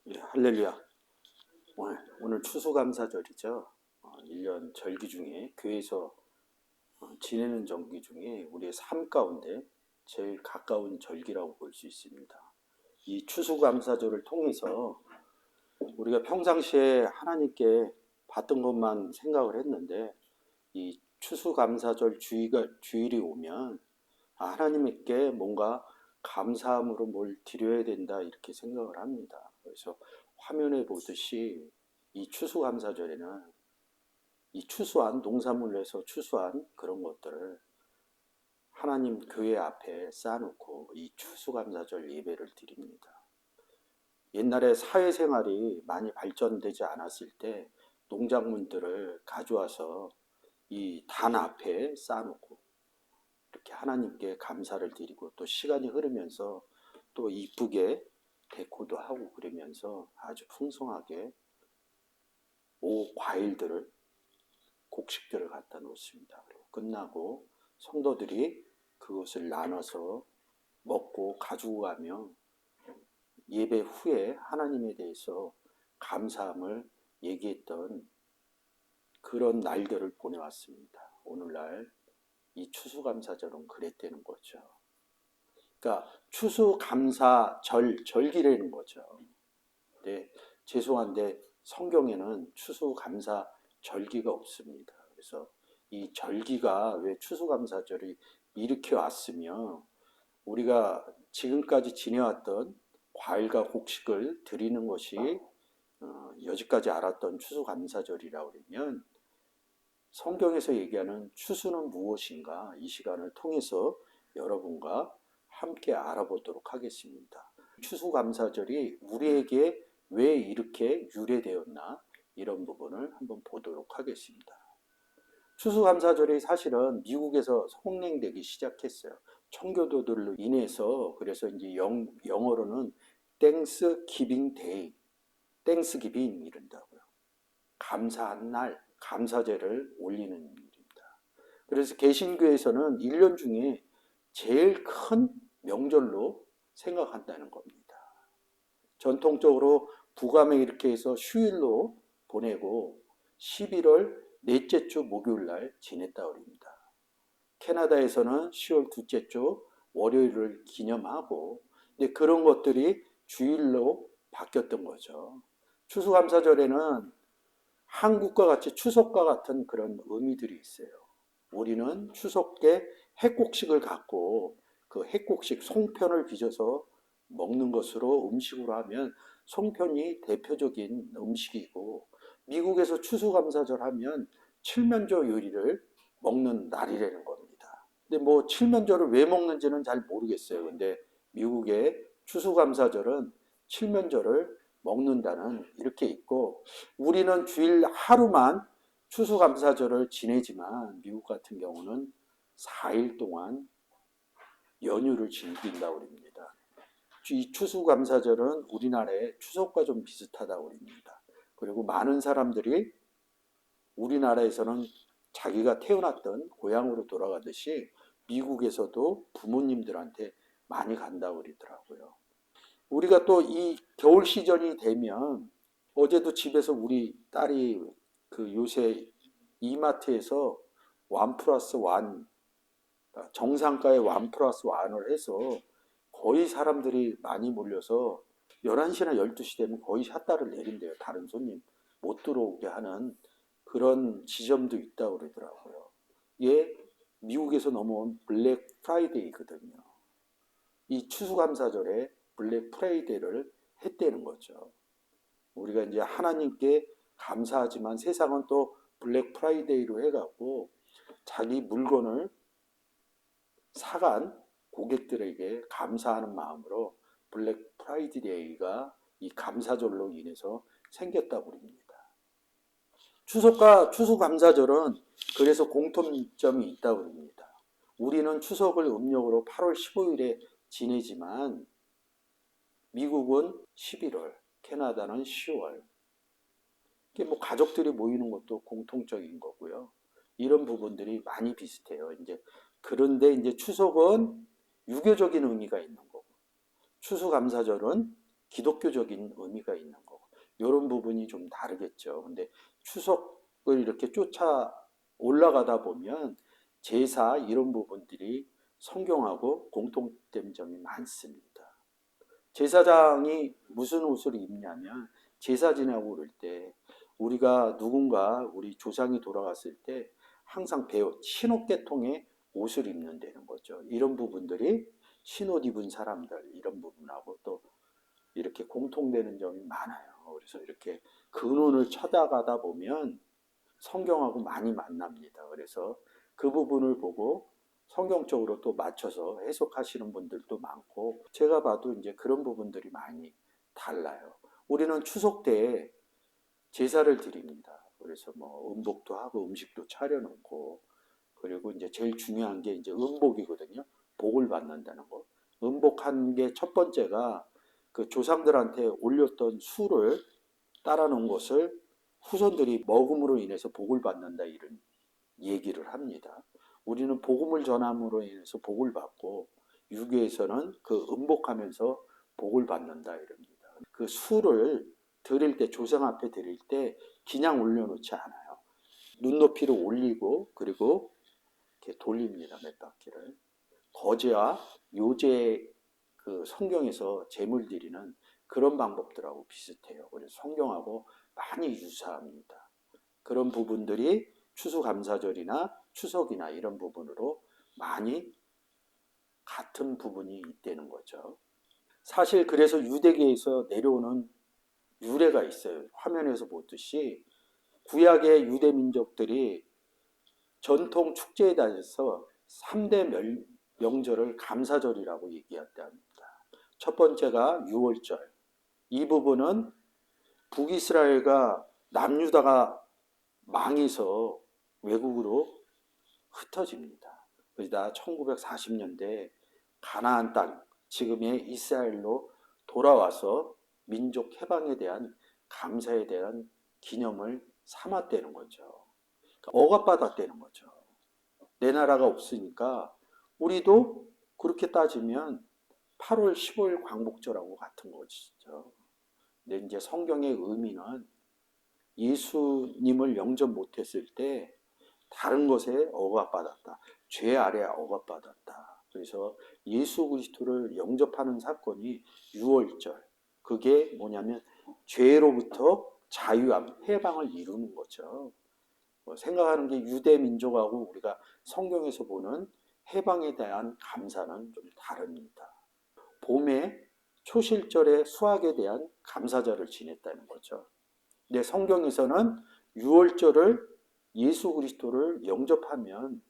예, 할렐루야. 오늘 추수감사절이죠. 1년 절기 중에 교회에서 지내는 절기 중에 우리의 삶 가운데 제일 가까운 절기라고 볼 수 있습니다. 이 추수감사절을 통해서 우리가 평상시에 하나님께 받던 것만 생각을 했는데 이 추수감사절 주일이 오면 하나님께 뭔가 감사함으로 뭘 드려야 된다 이렇게 생각을 합니다. 그래서 화면에 보듯이 이 추수감사절에는 이 추수한 농산물에서 추수한 그런 것들을 하나님 교회 앞에 쌓아놓고 이 추수감사절 예배를 드립니다. 옛날에 사회생활이 많이 발전되지 않았을 때 농작물들을 가져와서 이 단 앞에 쌓아놓고 이렇게 하나님께 감사를 드리고 또 시간이 흐르면서 또 이쁘게 데코도 하고 그러면서 아주 풍성하게 과일들을 곡식들을 갖다 놓습니다. 그리고 끝나고 성도들이 그것을 나눠서 먹고 가지고 가며 예배 후에 하나님에 대해서 감사함을 얘기했던 그런 날들을 보내왔습니다. 오늘날 이 추수감사절은 그랬다는 거죠. 그러니까 추수감사절, 절기라는 거죠. 네, 죄송한데 성경에는 추수감사절기가 없습니다. 그래서 이 절기가 왜 추수감사절을 일으켜 왔으며 우리가 지금까지 지내왔던 과일과 곡식을 드리는 것이 여지까지 알았던 추수감사절이라고 그러면 성경에서 얘기하는 추수는 무엇인가 이 시간을 통해서 여러분과 함께 알아보도록 하겠습니다. 추수감사절이 우리에게 왜 이렇게 유래되었나 이런 부분을 한번 보도록 하겠습니다. 추수감사절이 사실은 미국에서 성행되기 시작했어요. 청교도들로 인해서. 그래서 이제 영어로는 땡스기빙 데이, 땡스기빙 이른다고요. 감사한 날, 감사제를 올리는 일입니다. 그래서 개신교에서는 1년 중에 제일 큰 명절로 생각한다는 겁니다. 전통적으로 부감에 이렇게 해서 휴일로 보내고 11월 넷째 주 목요일 날 지냈다 그럽니다. 캐나다에서는 10월 둘째 주 월요일을 기념하고 근데 그런 것들이 주일로 바뀌었던 거죠. 추수감사절에는 한국과 같이 추석과 같은 그런 의미들이 있어요. 우리는 추석 때 핵곡식을 갖고 그 핵곡식 송편을 빚어서 먹는 것으로 음식으로 하면 송편이 대표적인 음식이고 미국에서 추수감사절 하면 칠면조 요리를 먹는 날이라는 겁니다. 근데 뭐 칠면조를 왜 먹는지는 잘 모르겠어요. 근데 미국의 추수감사절은 칠면조를 먹는다는 이렇게 있고 우리는 주일 하루만 추수감사절을 지내지만 미국 같은 경우는 4일 동안 연휴를 즐긴다고 합니다. 이 추수감사절은 우리나라의 추석과 좀 비슷하다고 합니다. 그리고 많은 사람들이 우리나라에서는 자기가 태어났던 고향으로 돌아가듯이 미국에서도 부모님들한테 많이 간다고 그러더라고요. 우리가 또 이 겨울 시즌이 되면 어제도 집에서 우리 딸이 그 요새 이마트에서 원 플러스 원 정상가의 원 플러스 원을 해서 거의 사람들이 많이 몰려서 11시나 12시 되면 거의 샷다를 내린대요. 다른 손님 못 들어오게 하는 그런 지점도 있다고 그러더라고요. 이게 미국에서 넘어온 블랙 프라이데이거든요. 이 추수감사절에 블랙 프라이데이를 했다는 거죠. 우리가 이제 하나님께 감사하지만 세상은 또 블랙 프라이데이로 해갖고 자기 물건을 사간 고객들에게 감사하는 마음으로 블랙 프라이데이가 이 감사절로 인해서 생겼다고 합니다. 추석과 추수감사절은 그래서 공통점이 있다고 합니다. 우리는 추석을 음력으로 8월 15일에 지내지만 미국은 11월, 캐나다는 10월. 이게 뭐 가족들이 모이는 것도 공통적인 거고요. 이런 부분들이 많이 비슷해요. 이제 그런데 이제 추석은 유교적인 의미가 있는 거고, 추수감사절은 기독교적인 의미가 있는 거고 이런 부분이 좀 다르겠죠. 근데 추석을 이렇게 쫓아 올라가다 보면 제사 이런 부분들이 성경하고 공통된 점이 많습니다. 제사장이 무슨 옷을 입냐면 제사 지내고 그럴 때 우리가 누군가 우리 조상이 돌아갔을 때 항상 배옷, 신옷 계통의 옷을 입는다는 거죠. 이런 부분들이 신옷 입은 사람들 이런 부분하고 또 이렇게 공통되는 점이 많아요. 그래서 이렇게 근원을 찾아가다 보면 성경하고 많이 만납니다. 그래서 그 부분을 보고 성경적으로 또 맞춰서 해석하시는 분들도 많고 제가 봐도 이제 그런 부분들이 많이 달라요. 우리는 추석 때 제사를 드립니다. 그래서 뭐 음복도 하고 음식도 차려놓고 그리고 이제 제일 중요한 게 이제 음복이거든요. 복을 받는다는 거. 음복한 게 첫 번째가 그 조상들한테 올렸던 수를 따라 놓은 것을 후손들이 먹음으로 인해서 복을 받는다 이런 얘기를 합니다. 우리는 복음을 전함으로 인해서 복을 받고 유교에서는 그 음복하면서 복을 받는다 이럽니다. 그 수를 드릴 때 조상 앞에 드릴 때 그냥 올려놓지 않아요. 눈높이로 올리고 그리고 이렇게 돌립니다. 몇 바퀴를. 거제와 요제 그 성경에서 제물 드리는 그런 방법들하고 비슷해요. 그래서 성경하고 많이 유사합니다. 그런 부분들이 추수감사절이나 추석이나 이런 부분으로 많이 같은 부분이 있다는 거죠. 사실 그래서 유대계에서 내려오는 유래가 있어요. 화면에서 보듯이 구약의 유대 민족들이 전통 축제에 대해서 3대 명절을 감사절이라고 얘기했답니다. 첫 번째가 유월절. 이 부분은 북이스라엘과 남유다가 망해서 외국으로 흩어집니다. 그러다 1940년대 가나안 땅, 지금의 이스라엘로 돌아와서 민족 해방에 대한 감사에 대한 기념을 삼았다는 거죠. 억압받았다는 거죠. 내 나라가 없으니까 우리도 그렇게 따지면 8월 15일 광복절하고 같은 거죠. 근데 이제 성경의 의미는 예수님을 영접 못했을 때 다른 것에 억압받았다. 죄 아래 억압받았다. 그래서 예수 그리스도를 영접하는 사건이 유월절. 그게 뭐냐면 죄로부터 자유함, 해방을 이루는 거죠. 생각하는 게 유대 민족하고 우리가 성경에서 보는 해방에 대한 감사는 좀 다릅니다. 봄에 초실절의 수확에 대한 감사절을 지냈다는 거죠. 근데 성경에서는 유월절을 예수 그리스도를 영접하면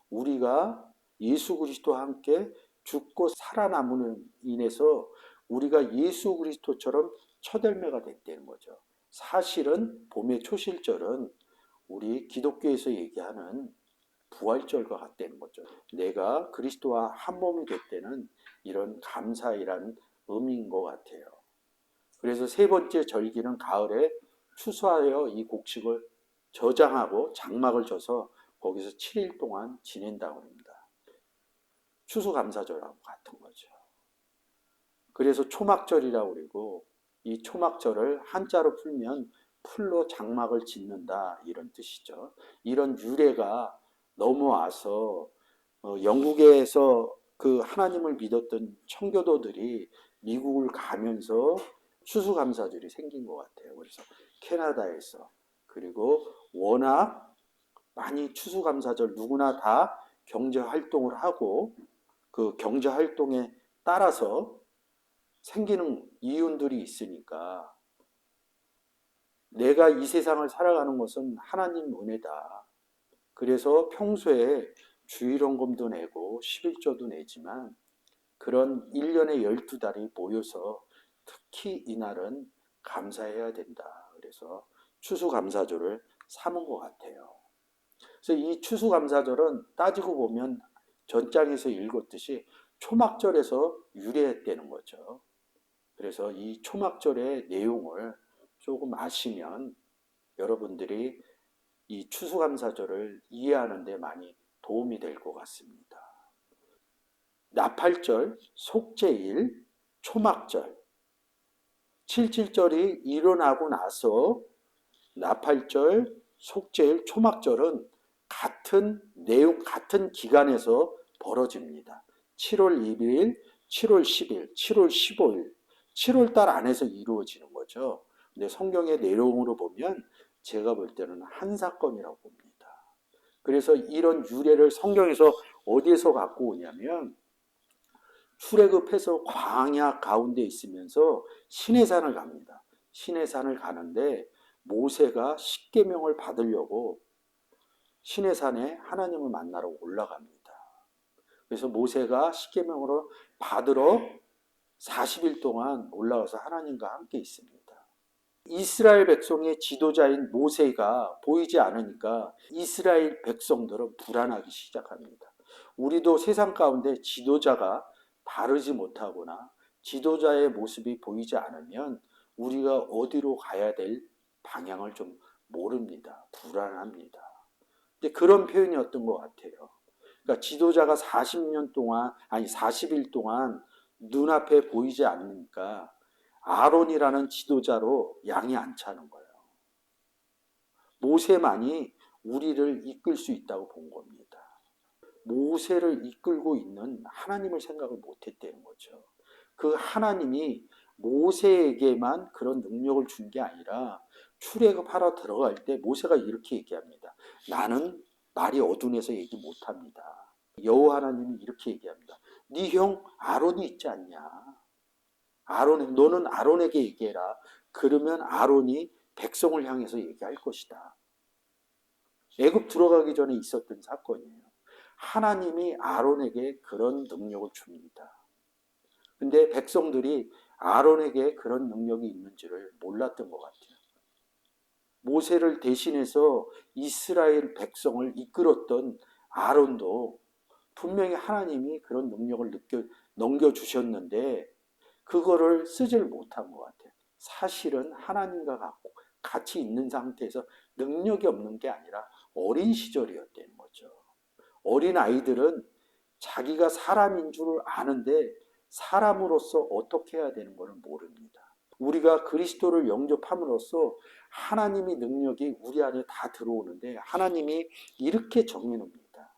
우리가 예수 그리스도와 함께 죽고 살아남으로 인해서 우리가 예수 그리스도처럼 첫 열매가 됐다는 거죠. 사실은 봄의 초실절은 우리 기독교에서 얘기하는 부활절과 같다는 거죠. 내가 그리스도와 한 몸이 됐다는 이런 감사이란 의미인 것 같아요. 그래서 세 번째 절기는 가을에 추수하여 이 곡식을 저장하고 장막을 져서 거기서 7일 동안 지낸다고 합니다. 추수감사절하고 같은 거죠. 그래서 초막절이라고 그러고 이 초막절을 한자로 풀면 풀로 장막을 짓는다 이런 뜻이죠. 이런 유래가 넘어와서 영국에서 그 하나님을 믿었던 청교도들이 미국을 가면서 추수감사절이 생긴 것 같아요. 그래서 캐나다에서 그리고 워낙 많이 추수감사절 누구나 다 경제활동을 하고 그 경제활동에 따라서 생기는 이윤들이 있으니까 내가 이 세상을 살아가는 것은 하나님 은혜다. 그래서 평소에 주일원금도 내고 11조도 내지만 그런 1년에 12달이 모여서 특히 이날은 감사해야 된다. 그래서 추수감사절을 삼은 것 같아요. 그래서 이 추수감사절은 따지고 보면 전장에서 읽었듯이 초막절에서 유래했다는 거죠. 그래서 이 초막절의 내용을 조금 아시면 여러분들이 이 추수감사절을 이해하는 데 많이 도움이 될 것 같습니다. 나팔절, 속죄일, 초막절 칠칠절이 일어나고 나서 나팔절, 속죄일, 초막절은 같은 내용, 같은 기간에서 벌어집니다. 7월 2일, 7월 10일, 7월 15일, 7월 달 안에서 이루어지는 거죠. 근데 성경의 내용으로 보면 제가 볼 때는 한 사건이라고 봅니다. 그래서 이런 유래를 성경에서 어디에서 갖고 오냐면 출애굽해서 광야 가운데 있으면서 시내산을 갑니다. 시내산을 가는데 모세가 십계명을 받으려고 시내산에 하나님을 만나러 올라갑니다. 그래서 모세가 십계명으로 받으러 40일 동안 올라가서 하나님과 함께 있습니다. 이스라엘 백성의 지도자인 모세가 보이지 않으니까 이스라엘 백성들은 불안하기 시작합니다. 우리도 세상 가운데 지도자가 바르지 못하거나 지도자의 모습이 보이지 않으면 우리가 어디로 가야 될 방향을 좀 모릅니다. 불안합니다. 근데 그런 표현이었던 것 같아요. 그러니까 지도자가 40년 동안, 아니 40일 동안 눈앞에 보이지 않으니까 아론이라는 지도자로 양이 안 차는 거예요. 모세만이 우리를 이끌 수 있다고 본 겁니다. 모세를 이끌고 있는 하나님을 생각을 못했다는 거죠. 그 하나님이 모세에게만 그런 능력을 준 게 아니라 출애굽하러 들어갈 때 모세가 이렇게 얘기합니다. 나는 말이 어둔해서 얘기 못합니다. 여호와 하나님이 이렇게 얘기합니다. 네 형 아론이 있지 않냐. 너는 아론에게 얘기해라. 그러면 아론이 백성을 향해서 얘기할 것이다. 애굽 들어가기 전에 있었던 사건이에요. 하나님이 아론에게 그런 능력을 줍니다. 근데 백성들이 아론에게 그런 능력이 있는지를 몰랐던 것 같아요. 모세를 대신해서 이스라엘 백성을 이끌었던 아론도 분명히 하나님이 그런 능력을 넘겨주셨는데 그거를 쓰질 못한 것 같아요. 사실은 하나님과 같이 있는 상태에서 능력이 없는 게 아니라 어린 시절이었다는 거죠. 어린 아이들은 자기가 사람인 줄 아는데 사람으로서 어떻게 해야 되는 걸 모릅니다. 우리가 그리스도를 영접함으로써 하나님의 능력이 우리 안에 다 들어오는데 하나님이 이렇게 정해놓습니다.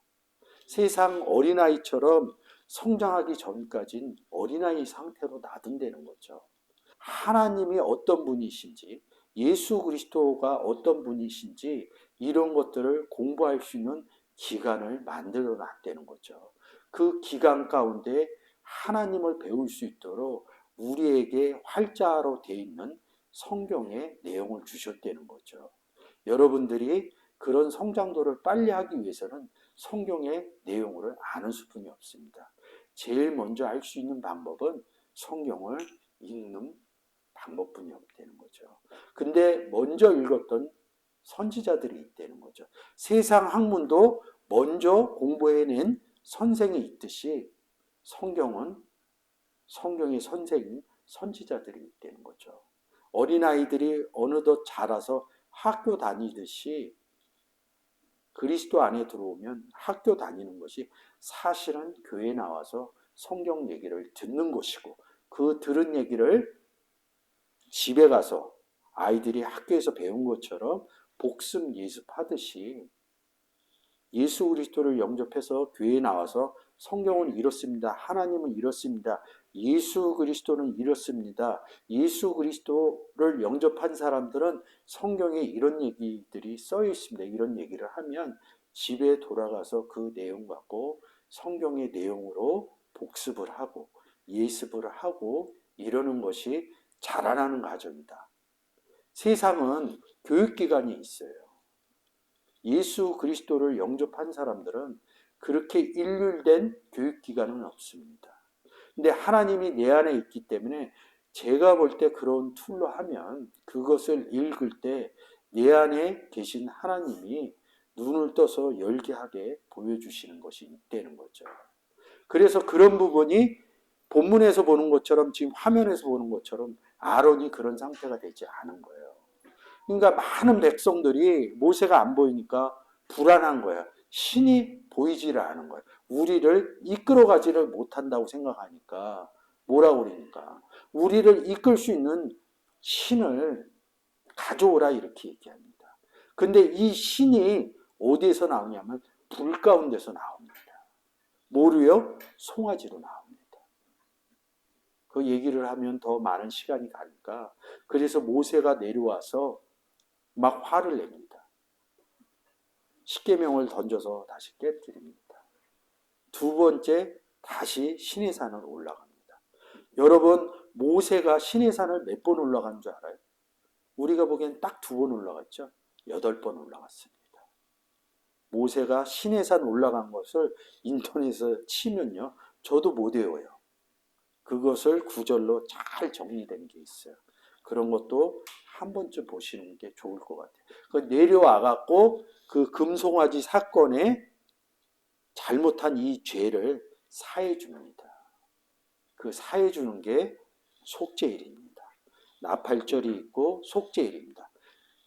세상 어린아이처럼 성장하기 전까진 어린아이 상태로 놔둔다는 거죠. 하나님이 어떤 분이신지, 예수 그리스도가 어떤 분이신지 이런 것들을 공부할 수 있는 기간을 만들어 놨다는 거죠. 그 기간 가운데 하나님을 배울 수 있도록 우리에게 활자로 되어 있는 성경의 내용을 주셨다는 거죠. 여러분들이 그런 성장도를 빨리 하기 위해서는 성경의 내용을 아는 수뿐이 없습니다. 제일 먼저 알 수 있는 방법은 성경을 읽는 방법뿐이 없다는 거죠. 근데 먼저 읽었던 선지자들이 있다는 거죠. 세상 학문도 먼저 공부해낸 선생이 있듯이 성경의 선생인 선지자들이 있다는 거죠. 어린아이들이 어느덧 자라서 학교 다니듯이 그리스도 안에 들어오면 학교 다니는 것이 사실은 교회 나와서 성경 얘기를 듣는 것이고 그 들은 얘기를 집에 가서 아이들이 학교에서 배운 것처럼 복습 예습하듯이 예수 그리스도를 영접해서 교회에 나와서 성경은 이렇습니다. 하나님은 이렇습니다. 예수 그리스도는 이렇습니다. 예수 그리스도를 영접한 사람들은 성경에 이런 얘기들이 써 있습니다. 이런 얘기를 하면 집에 돌아가서 그 내용 갖고 성경의 내용으로 복습을 하고 예습을 하고 이러는 것이 자라나는 과정이다. 세상은 교육기관이 있어요. 예수 그리스도를 영접한 사람들은 그렇게 일률된 교육기관은 없습니다. 근데 하나님이 내 안에 있기 때문에 제가 볼 때 그런 툴로 하면 그것을 읽을 때 내 안에 계신 하나님이 눈을 떠서 열게하게 보여주시는 것이 있다는 거죠. 그래서 그런 부분이 본문에서 보는 것처럼 지금 화면에서 보는 것처럼 아론이 그런 상태가 되지 않은 거예요. 그러니까 많은 백성들이 모세가 안 보이니까 불안한 거야. 신이 보이지를 않은 거야. 우리를 이끌어가지를 못한다고 생각하니까 뭐라고 그러니까 우리를 이끌 수 있는 신을 가져오라 이렇게 얘기합니다. 근데 이 신이 어디에서 나오냐면 불 가운데서 나옵니다. 뭐로요? 송아지로 나옵니다. 그 얘기를 하면 더 많은 시간이 가니까 그래서 모세가 내려와서 막 화를 냅니다. 십계명을 던져서 다시 깨뜨립니다. 두 번째 다시 시내산을 올라갑니다. 여러분 모세가 시내산을 몇 번 올라간 줄 알아요? 우리가 보기엔 딱 2번 올라갔죠. 8번 올라갔습니다. 모세가 시내산 올라간 것을 인터넷에 치면요. 저도 못 외워요. 그것을 구절로 잘 정리된 게 있어요. 그런 것도 한 번쯤 보시는 게 좋을 것 같아요. 그 내려와갖고 그 금송아지 사건에 잘못한 이 죄를 사해 줍니다. 그 사해 주는 게 속죄일입니다. 나팔절이 있고 속죄일입니다.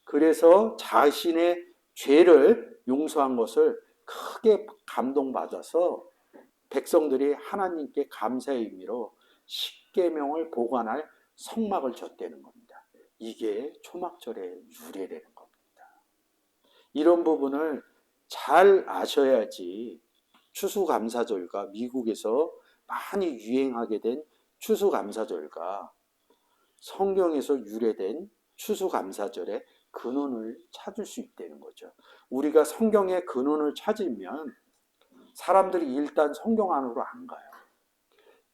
그래서 자신의 죄를 용서한 것을 크게 감동받아서 백성들이 하나님께 감사의 의미로 십계명을 보관할 성막을 졌다는 겁니다. 이게 초막절의 유래라는 겁니다. 이런 부분을 잘 아셔야지 추수감사절과 미국에서 많이 유행하게 된 추수감사절과 성경에서 유래된 추수감사절의 근원을 찾을 수 있다는 거죠. 우리가 성경의 근원을 찾으면 사람들이 일단 성경 안으로 안 가요.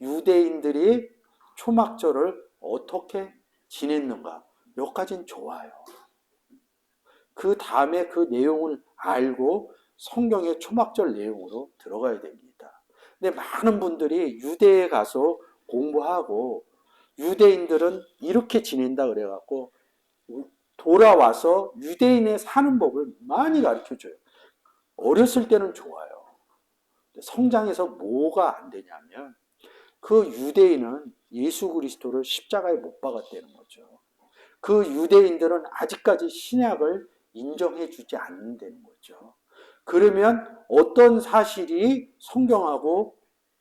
유대인들이 초막절을 어떻게 지냈는가 여기까지는 좋아요. 그 다음에 그 내용을 알고 성경의 초막절 내용으로 들어가야 됩니다. 근데 많은 분들이 유대에 가서 공부하고 유대인들은 이렇게 지낸다 그래갖고 돌아와서 유대인의 사는 법을 많이 가르쳐줘요. 어렸을 때는 좋아요. 성장해서 뭐가 안 되냐면 그 유대인은 예수 그리스도를 십자가에 못 박았다는 거죠. 그 유대인들은 아직까지 신약을 인정해 주지 않는다는 거죠. 그러면 어떤 사실이 성경하고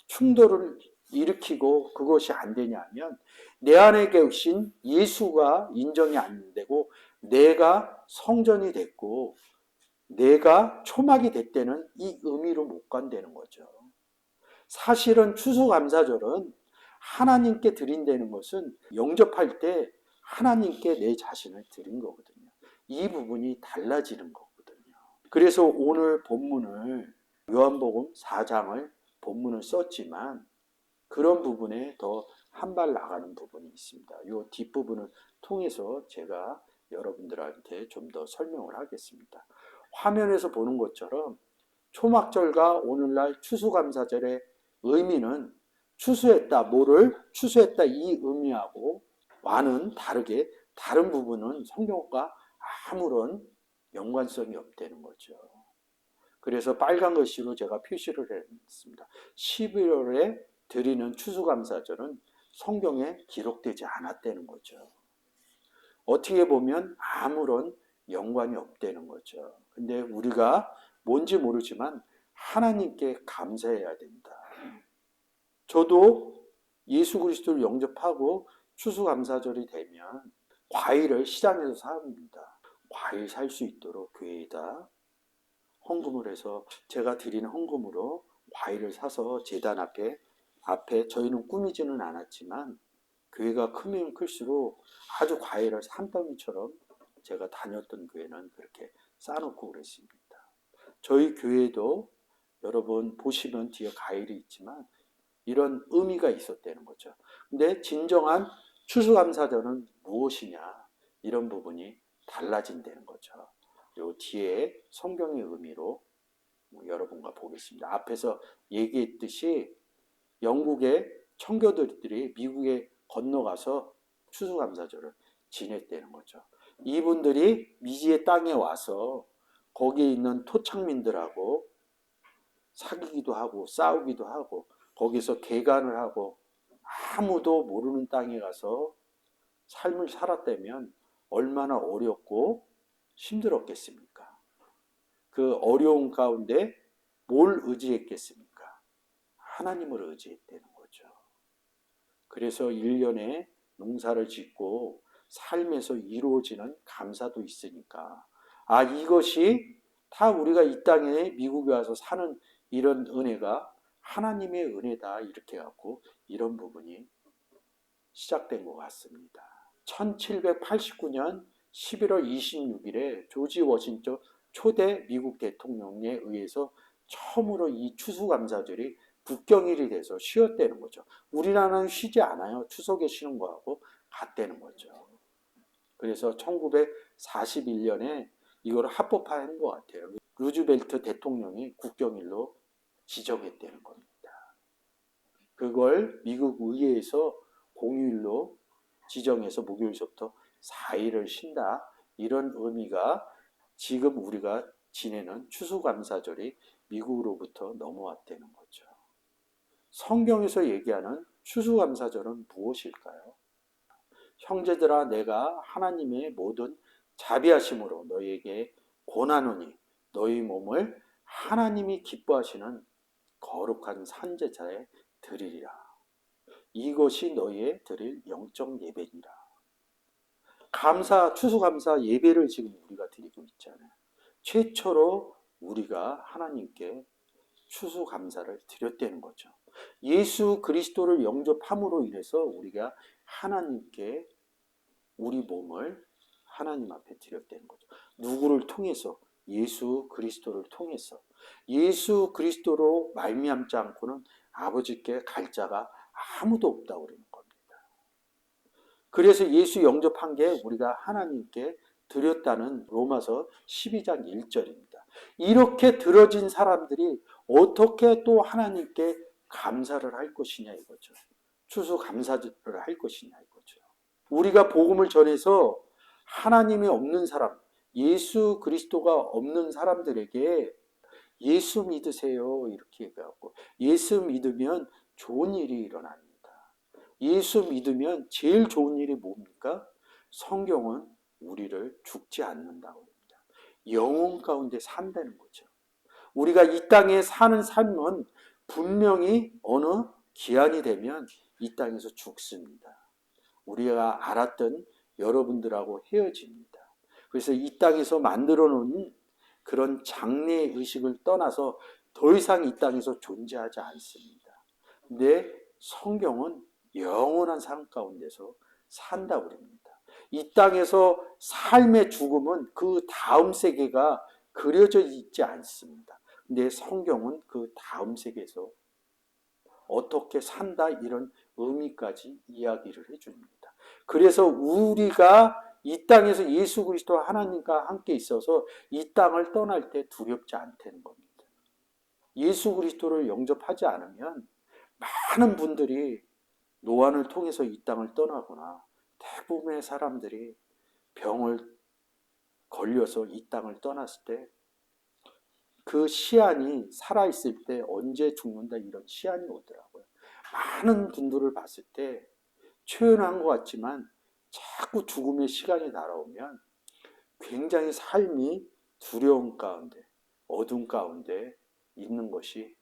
충돌을 일으키고 그것이 안 되냐면 내 안에 계신 예수가 인정이 안 되고 내가 성전이 됐고 내가 초막이 됐다는 이 의미로 못 간다는 거죠. 사실은 추수감사절은 하나님께 드린다는 것은 영접할 때 하나님께 내 자신을 드린 거거든요. 이 부분이 달라지는 거거든요. 그래서 오늘 본문을 요한복음 4장을 본문을 썼지만 그런 부분에 더 한 발 나가는 부분이 있습니다. 이 뒷부분을 통해서 제가 여러분들한테 좀 더 설명을 하겠습니다. 화면에서 보는 것처럼 초막절과 오늘날 추수감사절의 의미는 추수했다, 뭐를 추수했다 이 의미하고 와는 다르게 다른 부분은 성경과 아무런 연관성이 없다는 거죠. 그래서 빨간 글씨로 제가 표시를 했습니다. 11월에 드리는 추수감사절은 성경에 기록되지 않았다는 거죠. 어떻게 보면 아무런 연관이 없다는 거죠. 근데 우리가 뭔지 모르지만 하나님께 감사해야 된다. 저도 예수 그리스도를 영접하고 추수감사절이 되면 과일을 시장에서 삽니다. 과일 살 수 있도록 교회에다 헌금을 해서 제가 드리는 헌금으로 과일을 사서 제단 앞에 저희는 꾸미지는 않았지만 교회가 크면 클수록 아주 과일을 산더미처럼 제가 다녔던 교회는 그렇게 쌓아놓고 그랬습니다. 저희 교회도 여러분 보시면 뒤에 과일이 있지만 이런 의미가 있었다는 거죠. 근데 진정한 추수감사절은 무엇이냐 이런 부분이 달라진다는 거죠. 요 뒤에 성경의 의미로 여러분과 보겠습니다. 앞에서 얘기했듯이 영국의 청교도들이 미국에 건너가서 추수감사절을 지냈다는 거죠. 이분들이 미지의 땅에 와서 거기에 있는 토착민들하고 사귀기도 하고 싸우기도 하고 거기서 개간을 하고 아무도 모르는 땅에 가서 삶을 살았다면 얼마나 어렵고 힘들었겠습니까? 그 어려운 가운데 뭘 의지했겠습니까? 하나님을 의지했다는 거죠. 그래서 1년에 농사를 짓고 삶에서 이루어지는 감사도 있으니까 이것이 다 우리가 이 땅에 미국에 와서 사는 이런 은혜가 하나님의 은혜다 이렇게 갖고 이런 부분이 시작된 것 같습니다. 1789년 11월 26일에 조지 워싱턴 초대 미국 대통령에 의해서 처음으로 이 추수감사절이 국경일이 돼서 쉬었다는 거죠. 우리나라는 쉬지 않아요. 추석에 쉬는 거하고 같다는 거죠. 그래서 1941년에 이걸 합법화한 것 같아요. 루즈벨트 대통령이 국경일로 지정했다는 겁니다. 그걸 미국 의회에서 공휴일로 지정해서 목요일서부터 4일을 쉰다. 이런 의미가 지금 우리가 지내는 추수감사절이 미국으로부터 넘어왔다는 거죠. 성경에서 얘기하는 추수감사절은 무엇일까요? 형제들아 내가 하나님의 모든 자비하심으로 너희에게 권하노니 너희 몸을 하나님이 기뻐하시는 거룩한 산제사에 드리리라. 이것이 너희의 드릴 영적 예배니라. 추수감사 예배를 지금 우리가 드리고 있잖아요. 최초로 우리가 하나님께 추수감사를 드렸다는 거죠. 예수 그리스도를 영접함으로 인해서 우리가 하나님께 우리 몸을 하나님 앞에 드렸다는 거죠. 누구를 통해서? 예수 그리스도를 통해서. 예수 그리스도로 말미암지 않고는 아버지께 갈 자가 아무도 없다고 그러는 겁니다. 그래서 예수 영접한 게 우리가 하나님께 드렸다는 로마서 12장 1절입니다. 이렇게 들어진 사람들이 어떻게 또 하나님께 감사를 할 것이냐 이거죠. 추수감사를 할 것이냐 이거죠. 우리가 복음을 전해서 하나님이 없는 사람, 예수 그리스도가 없는 사람들에게 예수 믿으세요 이렇게 얘기하고, 예수 믿으면 좋은 일이 일어납니다. 예수 믿으면 제일 좋은 일이 뭡니까? 성경은 우리를 죽지 않는다고 합니다. 영혼 가운데 산다는 거죠. 우리가 이 땅에 사는 삶은 분명히 어느 기한이 되면 이 땅에서 죽습니다. 우리가 알았던 여러분들하고 헤어집니다. 그래서 이 땅에서 만들어 놓은 그런 장래 의식을 떠나서 더 이상 이 땅에서 존재하지 않습니다. 근데 성경은 영원한 삶 가운데서 산다고 합니다. 이 땅에서 삶의 죽음은 그 다음 세계가 그려져 있지 않습니다. 근데 성경은 그 다음 세계에서 어떻게 산다 이런 의미까지 이야기를 해줍니다. 그래서 우리가 이 땅에서 예수 그리스도 하나님과 함께 있어서 이 땅을 떠날 때 두렵지 않다는 겁니다. 예수 그리스도를 영접하지 않으면 많은 분들이 노안을 통해서 이 땅을 떠나거나 대부분의 사람들이 병을 걸려서 이 땅을 떠났을 때 그 시한이 살아있을 때 언제 죽는다 이런 시한이 오더라고요. 많은 분들을 봤을 때 초연한 것 같지만 자꾸 죽음의 시간이 날아오면 굉장히 삶이 두려움 가운데 어둠 가운데 있는 것이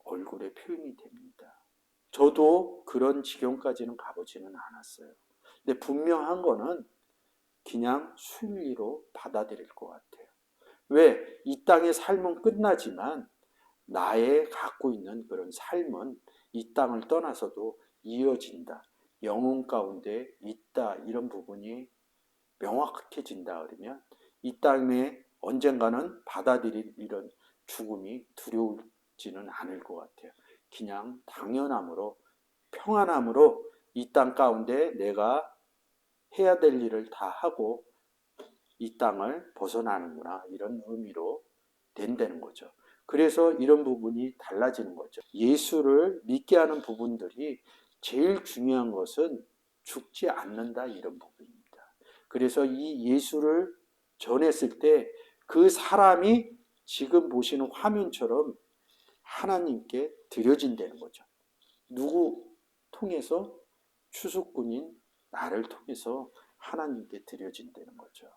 얼굴에 표현이 됩니다. 저도 그런 지경까지는 가보지는 않았어요. 근데 분명한 거는 그냥 순리로 받아들일 것 같아요. 왜? 이 땅의 삶은 끝나지만 나의 갖고 있는 그런 삶은 이 땅을 떠나서도 이어진다. 영혼 가운데 있다. 이런 부분이 명확해진다 그러면 이 땅에 언젠가는 받아들일 이런 죽음이 두려울지는 않을 것 같아요. 그냥 당연함으로 평안함으로 이 땅 가운데 내가 해야 될 일을 다 하고 이 땅을 벗어나는구나 이런 의미로 된다는 거죠. 그래서 이런 부분이 달라지는 거죠. 예수를 믿게 하는 부분들이 제일 중요한 것은 죽지 않는다 이런 부분입니다. 그래서 이 예수를 전했을 때 그 사람이 지금 보시는 화면처럼 하나님께 드려진다는 거죠. 누구 통해서? 추수꾼인 나를 통해서 하나님께 드려진다는 거죠.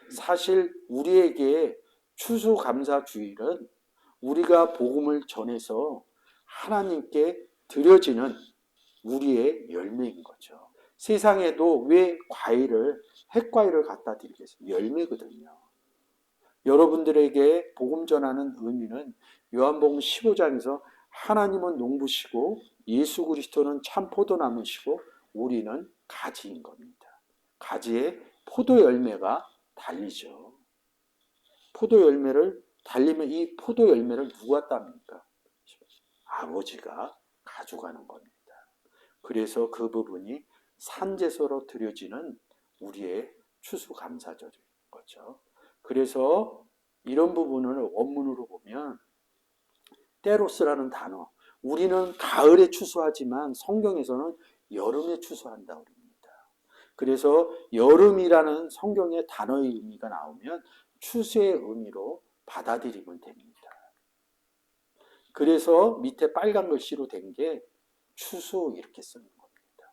사실 우리에게 추수감사주일은 우리가 복음을 전해서 하나님께 드려지는 우리의 열매인 거죠. 세상에도 왜 핵과일을 갖다 드리겠어요? 열매거든요. 여러분들에게 복음 전하는 의미는 요한복음 15장에서 하나님은 농부시고 예수 그리스도는 참 포도나무시고 우리는 가지인 겁니다. 가지에 포도 열매가 달리죠. 포도 열매를 달리면 이 포도 열매를 누가 땁니까? 아버지가 가져가는 겁니다. 그래서 그 부분이 산제소로 드려지는 우리의 추수감사절인 거죠. 그래서 이런 부분을 원문으로 보면 때로스라는 단어, 우리는 가을에 추수하지만 성경에서는 여름에 추수한다고 합니다. 그래서 여름이라는 성경의 단어의 의미가 나오면 추수의 의미로 받아들이면 됩니다. 그래서 밑에 빨간 글씨로 된 게 추수 이렇게 쓰는 겁니다.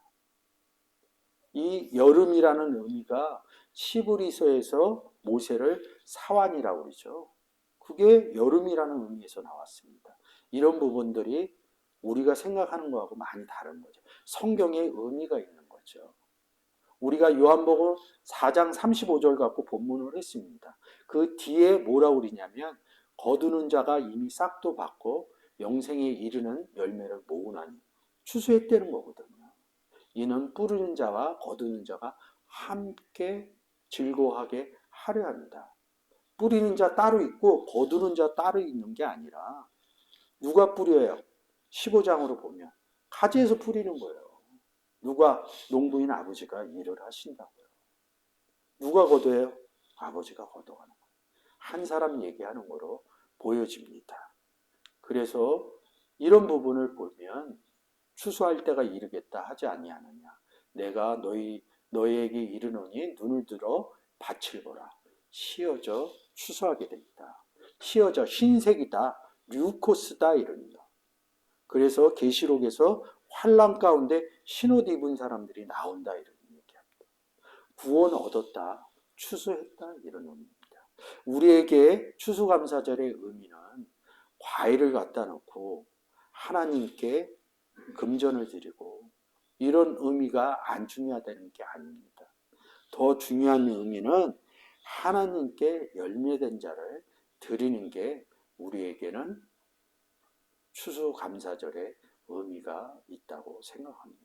이 여름이라는 의미가 시브리서에서 모세를 사완이라고 그러죠. 그게 여름이라는 의미에서 나왔습니다. 이런 부분들이 우리가 생각하는 거하고 많이 다른 거죠. 성경의 의미가 있는 거죠. 우리가 요한복음 4장 35절 갖고 본문을 했습니다. 그 뒤에 뭐라고 그러냐면 거두는 자가 이미 싹도 받고 영생에 이르는 열매를 모으나니 추수했다는 거거든요. 이는 뿌리는 자와 거두는 자가 함께 즐거워하게 하려 합니다. 뿌리는 자 따로 있고 거두는 자 따로 있는 게 아니라 누가 뿌려요? 15장으로 보면 가지에서 뿌리는 거예요. 누가? 농부인 아버지가 일을 하신다고요. 누가 거둬요? 아버지가 거둬가는 거예요. 한 사람 얘기하는 거로 보여집니다. 그래서 이런 부분을 보면 추수할 때가 이르겠다 하지 아니하느냐. 내가 너희에게 이르노니 눈을 들어 밭을 보라. 씌어져 추수하게 되있다. 씌어져 흰색이다. 류코스다 이럽니다. 그래서 계시록에서 환란 가운데 흰옷 입은 사람들이 나온다 이런 얘기합니다. 구원 얻었다. 추수했다 이런 의미입니다. 우리에게 추수감사절의 의미는 과일을 갖다 놓고 하나님께 금전을 드리고 이런 의미가 안 중요하다는 게 아닙니다. 더 중요한 의미는 하나님께 열매된 자를 드리는 게 우리에게는 추수감사절의 의미가 있다고 생각합니다.